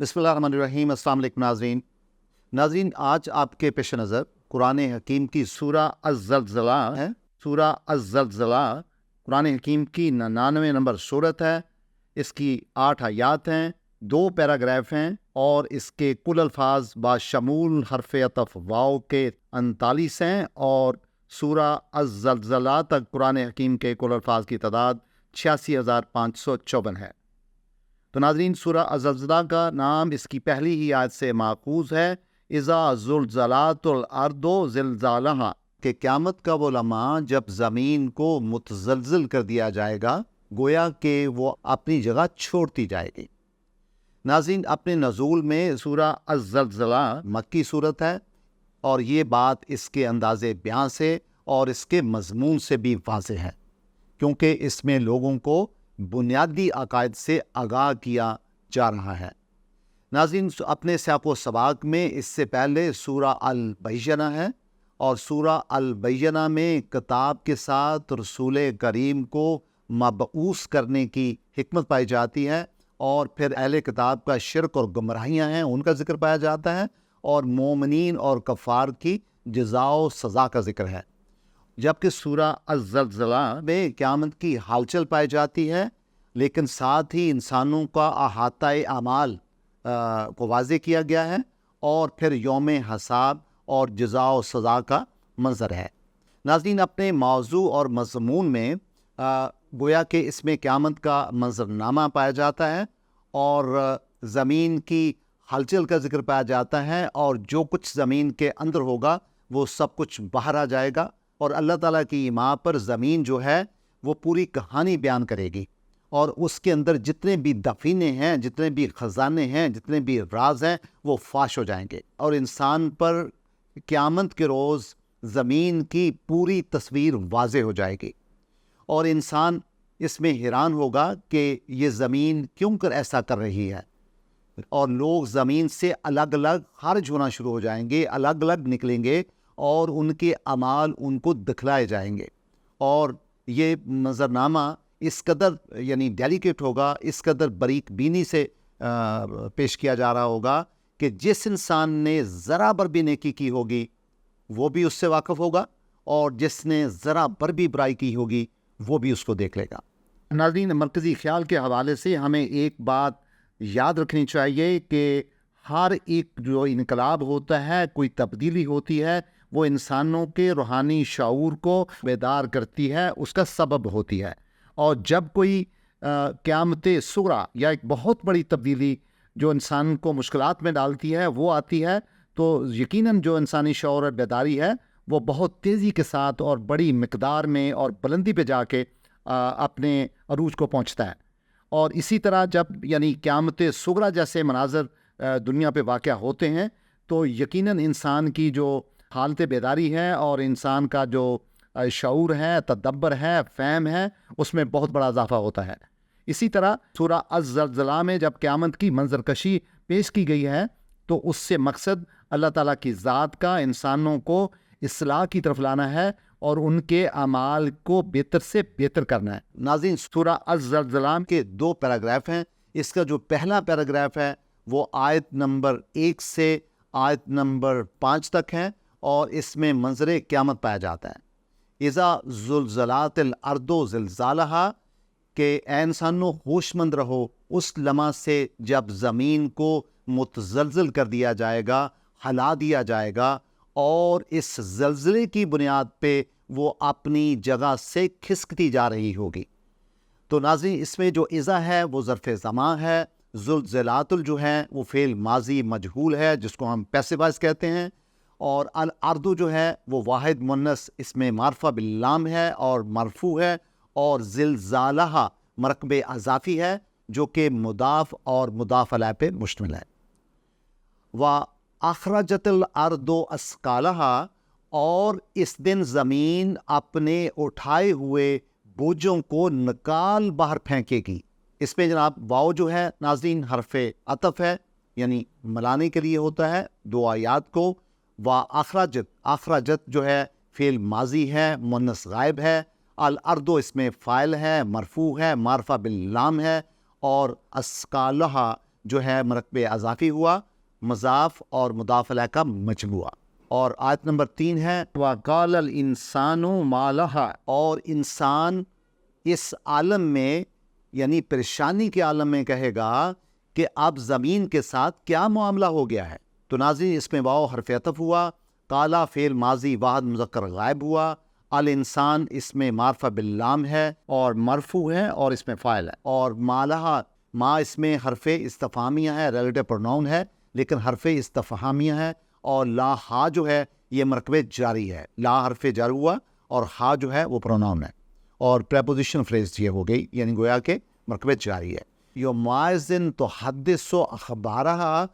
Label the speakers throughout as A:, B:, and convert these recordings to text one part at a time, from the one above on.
A: بسم اللہ الرحمن الرحیم۔ السلام علیکم ناظرین، آج آپ کے پیش نظر قرآن حکیم کی سورہ الزلزلہ ہے۔ سورہ الزلزلہ قرآن حکیم کی 99 نمبر سورت ہے۔ اس کی 8 آیات ہیں، 2 پیراگراف ہیں اور اس کے کل الفاظ باشمول حرف عطف واو کے 39 ہیں، اور سورہ الزلزلہ تک قرآن حکیم کے کل الفاظ کی تعداد 86,554 ہے۔ تو ناظرین، سورہ الزلزلہ کا نام اس کی پہلی ہی آیت سے ماخوذ ہے، اذا زلزلات الارض زلزالہا، کہ قیامت کا وہ لمحہ جب زمین کو متزلزل کر دیا جائے گا، گویا کہ وہ اپنی جگہ چھوڑتی جائے گی۔ ناظرین، اپنے نزول میں سورہ الزلزلہ مکی صورت ہے، اور یہ بات اس کے انداز بیان سے اور اس کے مضمون سے بھی واضح ہے، کیونکہ اس میں لوگوں کو بنیادی عقائد سے آگاہ کیا جا رہا ہے۔ ناظرین، اپنے سیاق و سباق میں اس سے پہلے سورہ البینہ ہے، اور سورہ البینہ میں کتاب کے ساتھ رسول کریم کو مبعوث کرنے کی حکمت پائی جاتی ہے، اور پھر اہل کتاب کا شرک اور گمراہیاں ہیں ان کا ذکر پایا جاتا ہے، اور مومنین اور کفار کی جزا و سزا کا ذکر ہے۔ جبکہ سورہ الزلزلہ میں قیامت کی ہلچل پائی جاتی ہے، لیکن ساتھ ہی انسانوں کا احاطہ اعمال کو واضح کیا گیا ہے، اور پھر یوم حساب اور جزا و سزا کا منظر ہے۔ ناظرین، اپنے موضوع اور مضمون میں گویا کہ اس میں قیامت کا منظرنامہ پایا جاتا ہے، اور زمین کی ہلچل کا ذکر پایا جاتا ہے، اور جو کچھ زمین کے اندر ہوگا وہ سب کچھ باہر آ جائے گا، اور اللہ تعالیٰ کی ماں پر زمین جو ہے وہ پوری کہانی بیان کرے گی، اور اس کے اندر جتنے بھی دفینے ہیں، جتنے بھی خزانے ہیں، جتنے بھی راز ہیں، وہ فاش ہو جائیں گے، اور انسان پر قیامت کے روز زمین کی پوری تصویر واضح ہو جائے گی، اور انسان اس میں حیران ہوگا کہ یہ زمین کیوں کر ایسا کر رہی ہے، اور لوگ زمین سے الگ الگ خارج ہونا شروع ہو جائیں گے، الگ الگ نکلیں گے، اور ان کے اعمال ان کو دکھلائے جائیں گے، اور یہ منظرنامہ اس قدر ڈیلیکیٹ ہوگا، اس قدر باریک بینی سے پیش کیا جا رہا ہوگا کہ جس انسان نے ذرا بر بھی نیکی کی ہوگی وہ بھی اس سے واقف ہوگا، اور جس نے ذرا بر بھی برائی کی ہوگی وہ بھی اس کو دیکھ لے گا۔ ناظرین، مرکزی خیال کے حوالے سے ہمیں ایک بات یاد رکھنی چاہیے کہ ہر ایک جو انقلاب ہوتا ہے، کوئی تبدیلی ہوتی ہے، وہ انسانوں کے روحانی شعور کو بیدار کرتی ہے، اس کا سبب ہوتی ہے، اور جب کوئی قیامت صغریٰ یا ایک بہت بڑی تبدیلی جو انسان کو مشکلات میں ڈالتی ہے وہ آتی ہے، تو یقیناً جو انسانی شعور اور بیداری ہے وہ بہت تیزی کے ساتھ اور بڑی مقدار میں اور بلندی پہ جا کے اپنے عروج کو پہنچتا ہے۔ اور اسی طرح جب قیامت صغریٰ جیسے مناظر دنیا پہ واقع ہوتے ہیں، تو یقیناً انسان کی جو حالت بیداری ہے اور انسان کا جو شعور ہے، تدبر ہے، فہم ہے، اس میں بہت بڑا اضافہ ہوتا ہے۔ اسی طرح سورہ الزلزلہ میں جب قیامت کی منظرکشی پیش کی گئی ہے، تو اس سے مقصد اللہ تعالیٰ کی ذات کا انسانوں کو اصلاح کی طرف لانا ہے، اور ان کے اعمال کو بہتر سے بہتر کرنا ہے۔ ناظرین، سورہ الزلزلہ کے 2 پیراگراف ہیں۔ اس کا جو پہلا پیراگراف ہے وہ آیت نمبر 1 سے آیت نمبر 5 تک ہے، اور اس میں منظر قیامت پایا جاتا ہے۔ اذا زلزلات الارض زلزالہا، کہ اے انسانوں ہوش مند رہو اس لمحہ سے جب زمین کو متزلزل کر دیا جائے گا، ہلا دیا جائے گا، اور اس زلزلے کی بنیاد پہ وہ اپنی جگہ سے کھسکتی جا رہی ہوگی۔ تو ناظرین، اس میں جو اذا ہے وہ ظرف زمان ہے، زلزلات جو ہے وہ فعل ماضی مجہول ہے جس کو ہم پیسو وائس کہتے ہیں، اور الارض جو ہے وہ واحد مؤنث اس میں معرفہ باللام ہے اور مرفوع ہے، اور زلزالہا مرکب اضافی ہے جو کہ مضاف اور مضاف علیہ پہ مشتمل ہے۔ وَأَخْرَجَتِ الْأَرْضُ أَثْقَالَهَا، اور اس دن زمین اپنے اٹھائے ہوئے بوجھوں کو نکال باہر پھینکے گی۔ اس میں جناب واو جو ہے ناظرین حرف عطف ہے، ملانے کے لیے ہوتا ہے 2 آیات کو۔ وَأَخْرَجَتْ، اخرجت جو ہے فعل ماضی ہے، مؤنث غائب ہے، الارض اس میں فاعل ہے، مرفوع ہے، معرفہ باللام ہے، اور اسقالہا جو ہے مرکب اضافی ہوا، مضاف اور مضاف الیہ کا مجموعہ۔ اور آیت نمبر 3 ہے وَقَالَ الْإِنسَانُ مَا لَهَا، اور انسان اس عالم میں یعنی پریشانی کے عالم میں کہے گا کہ اب زمین کے ساتھ کیا معاملہ ہو گیا ہے۔ تو ناظرین اس میں واو حرف عطف ہوا، قالا فعل ماضی واحد مذکر غائب ہوا، الانسان اس میں معرفہ باللام ہے اور مرفوع ہے اور اس میں فاعل ہے، اور مالہا ما اس میں حرف استفہامیہ ہے، ریلیٹو پروناؤن ہے لیکن حرف استفہامیہ ہے، اور لا ہا جو ہے یہ مرکب جاری ہے، لا حرف جر ہوا اور ہا جو ہے وہ پروناؤن ہے، اور پریپوزیشن فریز یہ ہو گئی یعنی گویا کہ مرکب جاری ہے۔ یومئذ تحدث اخبارہا،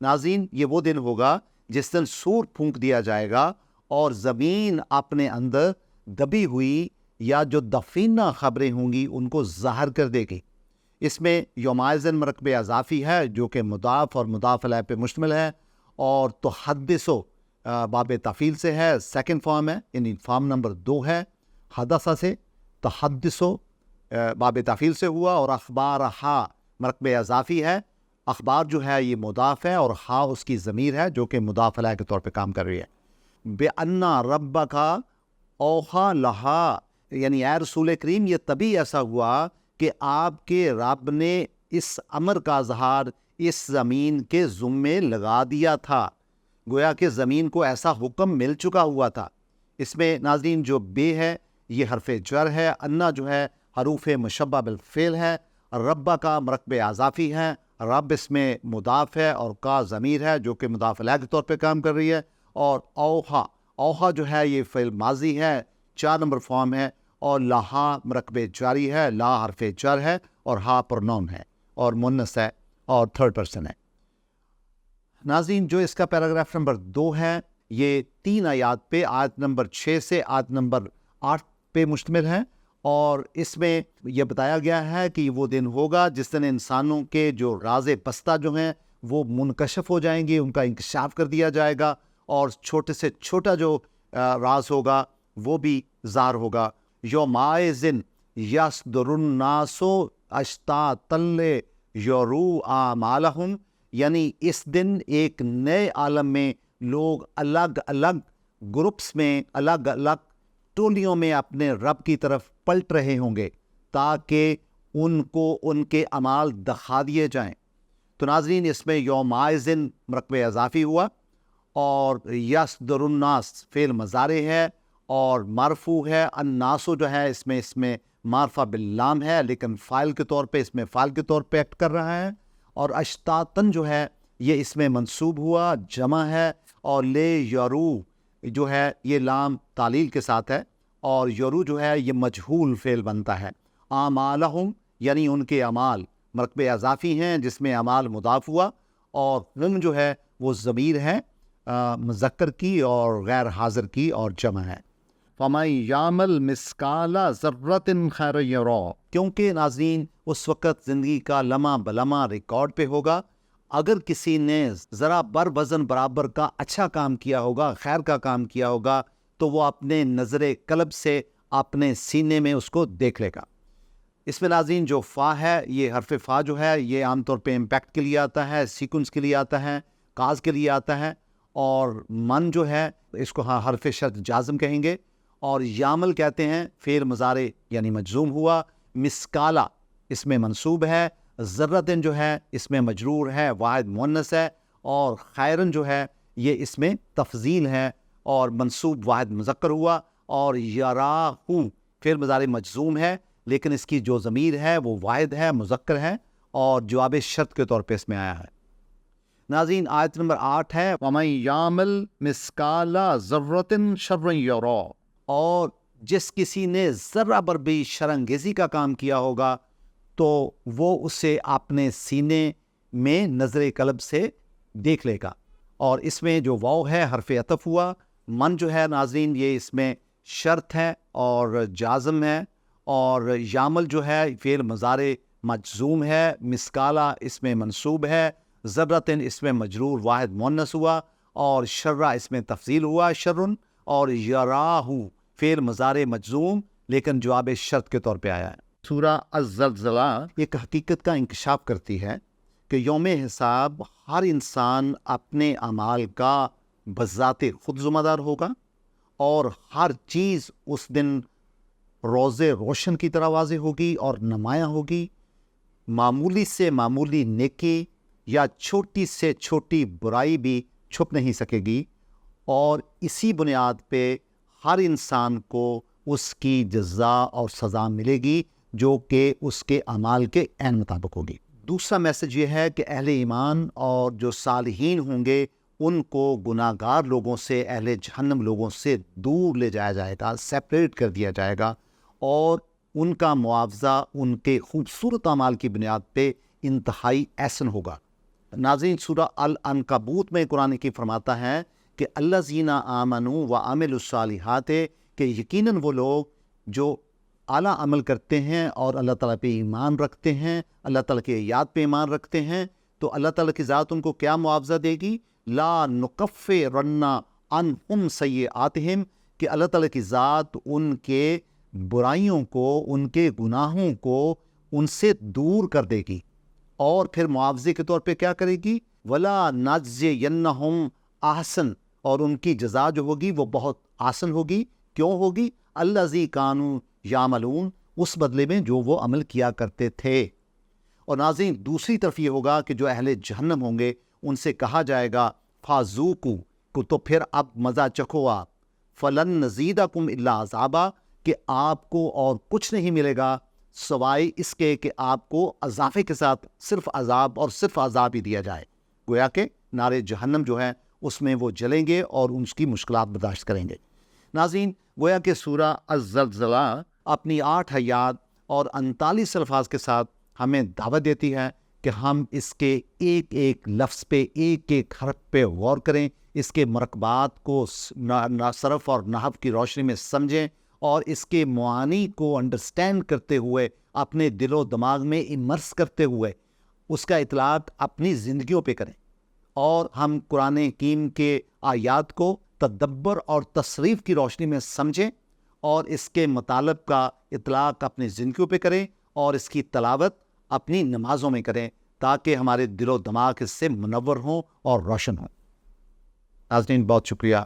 A: ناظرین یہ وہ دن ہوگا جس دن سور پھونک دیا جائے گا اور زمین اپنے اندر دبی ہوئی یا جو دفینہ خبریں ہوں گی ان کو ظاہر کر دے گی۔ اس میں یومئذ مرکب اضافی ہے جو کہ مضاف اور مضاف الیہ پہ مشتمل ہے، اور تحدث باب تفعیل سے ہے، سیکنڈ فارم ہے یعنی فارم نمبر 2 ہے، حدث سے تحدث باب تفعیل سے ہوا، اور اخبارہا مرکب اضافی ہے، اخبار جو ہے یہ مضاف ہے اور ہا اس کی ضمیر ہے جو کہ مضاف الیہ کے طور پہ کام کر رہی ہے۔ بِأَنَّ رَبَّكَ اوحا لہا، یعنی اے رسول کریم یہ تبھی ایسا ہوا کہ آپ کے رب نے اس امر کا اظہار اس زمین کے ذمے لگا دیا تھا، گویا کہ زمین کو ایسا حکم مل چکا ہوا تھا۔ اس میں ناظرین جو بے ہے یہ حرف جر ہے، انا جو ہے حروف مشبہ بالفعل ہے، ربہ کا مرکب اضافی ہے، رب اس میں مضاف ہے اور کا ضمیر ہے جو کہ مضاف الیہ کے طور پہ کام کر رہی ہے، اور اوحا، اوحا جو ہے یہ فعل ماضی ہے، 4 نمبر فارم ہے، اور لہا مرکب جاری ہے، لا حرف جر ہے اور ہا پروناؤن ہے اور مؤنث ہے اور تھرڈ پرسن ہے۔ ناظرین جو اس کا پیراگراف نمبر 2 ہے یہ 3 آیات پہ، آیت نمبر 6 سے آیت نمبر 8 پہ مشتمل ہے، اور اس میں یہ بتایا گیا ہے کہ وہ دن ہوگا جس دن انسانوں کے جو راز پستہ جو ہیں وہ منکشف ہو جائیں گے، ان کا انکشاف کر دیا جائے گا، اور چھوٹے سے چھوٹا جو راز ہوگا وہ بھی ظاہر ہوگا۔ یومئذ یصدر الناس اشتاتا لیروا اعمالہم، یعنی اس دن ایک نئے عالم میں لوگ الگ الگ گروپس میں، الگ الگ ٹولیوں میں اپنے رب کی طرف پلٹ رہے ہوں گے تاکہ ان کو ان کے اعمال دکھا دیے جائیں۔ تو ناظرین اس میں یومئذ مرکب اضافی ہوا، اور یصدر الناس فعل مضارع ہے اور مرفوع ہے، الناس جو ہے اس میں معرفہ باللام ہے لیکن فاعل کے طور پہ، اس میں فاعل کے طور پہ ایکٹ کر رہا ہے، اور اشتاتن جو ہے یہ اس میں منصوب ہوا، جمع ہے، اور لے یرو جو ہے یہ لام تعلیل کے ساتھ ہے، اور یرو جو ہے یہ مجہول فعل بنتا ہے۔ اعمالہم یعنی ان کے اعمال مرکب اضافی ہیں جس میں اعمال مضاف ہوا، اور ہم جو ہے وہ ضمیر ہے مذکر کی اور غیر حاضر کی اور جمع ہے۔ فَمَن يَعْمَلْ مِثْقَالَ ذَرَّةٍ خَيْرًا يَرَهُ، کیونکہ ناظرین اس وقت زندگی کا لمحہ بلمحہ ریکارڈ پہ ہوگا، اگر کسی نے ذرا بر وزن برابر کا اچھا کام کیا ہوگا، خیر کا کام کیا ہوگا، تو وہ اپنے نظر قلب سے اپنے سینے میں اس کو دیکھ لے گا۔ اس میں ناظرین جو فا ہے یہ حرف فا جو ہے یہ عام طور پہ امپیکٹ کے لیے آتا ہے، سیکونس کے لیے آتا ہے، کاز کے لیے آتا ہے، اور من جو ہے اس کو حرف شرط جازم کہیں گے، اور یامل کہتے ہیں فعل مضارع یعنی مجزوم ہوا، مسکالا اس میں منصوب ہے، ذرتن جو ہے اس میں مجرور ہے، واحد مؤنث ہے، اور خیرن جو ہے یہ اس میں تفضیل ہے اور منصوب واحد مذکر ہوا، اور یراہو فعل مضارع مجزوم ہے لیکن اس کی جو ضمیر ہے وہ واحد ہے، مذکر ہے، اور جواب شرط کے طور پہ اس میں آیا ہے۔ ناظرین آیت نمبر 8 ہے وَمَن يَعْمَلْ مِثْقَالَ ذَرَّةٍ شَرًّا يَرَهُ، اور جس کسی نے ذرہ بر بھی شرانگیزی کا کام کیا ہوگا تو وہ اسے اپنے سینے میں نظر قلب سے دیکھ لے گا، اور اس میں جو واو ہے حرف عطف ہوا، من جو ہے ناظرین یہ اس میں شرط ہے اور جازم ہے، اور یامل جو ہے فعل مضارع مجزوم ہے، مسکالا اس میں منصوب ہے، ذرتن اس میں مجرور واحد مؤنث ہوا، اور شرع اس میں تفضیل ہوا شرن، اور یراہو فعل مضارع مجزوم لیکن جواب شرط کے طور پہ آیا ہے۔ سورہ الزلزلہ ایک حقیقت کا انکشاف کرتی ہے کہ یوم حساب ہر انسان اپنے اعمال کا بذات خود ذمہ دار ہوگا، اور ہر چیز اس دن روز روشن کی طرح واضح ہوگی اور نمایاں ہوگی۔ معمولی سے معمولی نیکی یا چھوٹی سے چھوٹی برائی بھی چھپ نہیں سکے گی، اور اسی بنیاد پہ ہر انسان کو اس کی جزا اور سزا ملے گی جو کہ اس کے اعمال کے عین مطابق ہوگی۔ دوسرا میسج یہ ہے کہ اہل ایمان اور جو صالحین ہوں گے ان کو گناہ گار لوگوں سے، اہل جہنم لوگوں سے دور لے جایا جائے گا، سیپریٹ کر دیا جائے گا، اور ان کا معاوضہ ان کے خوبصورت اعمال کی بنیاد پہ انتہائی احسن ہوگا۔ ناظرین، سورہ العنکبوت میں قرآن کی فرماتا ہے کہ الذین آمنوا وعملوا الصالحات، کہ یقیناً وہ لوگ جو اعلیٰ عمل کرتے ہیں اور اللہ تعالیٰ پہ ایمان رکھتے ہیں، اللہ تعالیٰ کی آیات پہ ایمان رکھتے ہیں، تو اللہ تعالیٰ کی ذات ان کو کیا معاوضہ دے گی؟ لا نکفرن عنہم سیئاتہم، کہ اللہ تعالیٰ کی ذات ان کے برائیوں کو، ان کے گناہوں کو ان سے دور کر دے گی، اور پھر معاوضے کے طور پہ کیا کرے گی؟ ولا نجزینہم احسن، اور ان کی جزا جو ہوگی وہ بہت آسن ہوگی۔ کیوں ہوگی؟ الذی کانوا یعملون، اس بدلے میں جو وہ عمل کیا کرتے تھے۔ اور ناظرین، دوسری طرف یہ ہوگا کہ جو اہل جہنم ہوں گے ان سے کہا جائے گا فَذُوقُوا، تو پھر اب مزہ چکھو آپ، فَلَن نَزِيدَكُمْ إِلَّا عَذَابًا، کہ آپ کو اور کچھ نہیں ملے گا سوائے اس کے کہ آپ کو اضافے کے ساتھ صرف عذاب اور صرف عذاب ہی دیا جائے۔ گویا کہ نار جہنم جو ہے اس میں وہ جلیں گے اور ان کی مشکلات برداشت کریں گے۔ ناظرین، گویا کہ سورہ الزلزلہ اپنی 8 آیات اور 39 الفاظ کے ساتھ ہمیں دعوت دیتی ہے کہ ہم اس کے ایک ایک لفظ پہ، ایک ایک حرف پہ غور کریں، اس کے مرکبات کو صرف اور نحو کی روشنی میں سمجھیں، اور اس کے معانی کو انڈرسٹینڈ کرتے ہوئے، اپنے دل و دماغ میں امرس کرتے ہوئے اس کا اطلاق اپنی زندگیوں پہ کریں، اور ہم قرآن حکیم کے آیات کو تدبر اور تصریف کی روشنی میں سمجھیں، اور اس کے مطالب کا اطلاق اپنی زندگیوں پہ کریں، اور اس کی تلاوت اپنی نمازوں میں کریں، تاکہ ہمارے دل و دماغ اس سے منور ہوں اور روشن ہوں۔ ناظرین، بہت شکریہ۔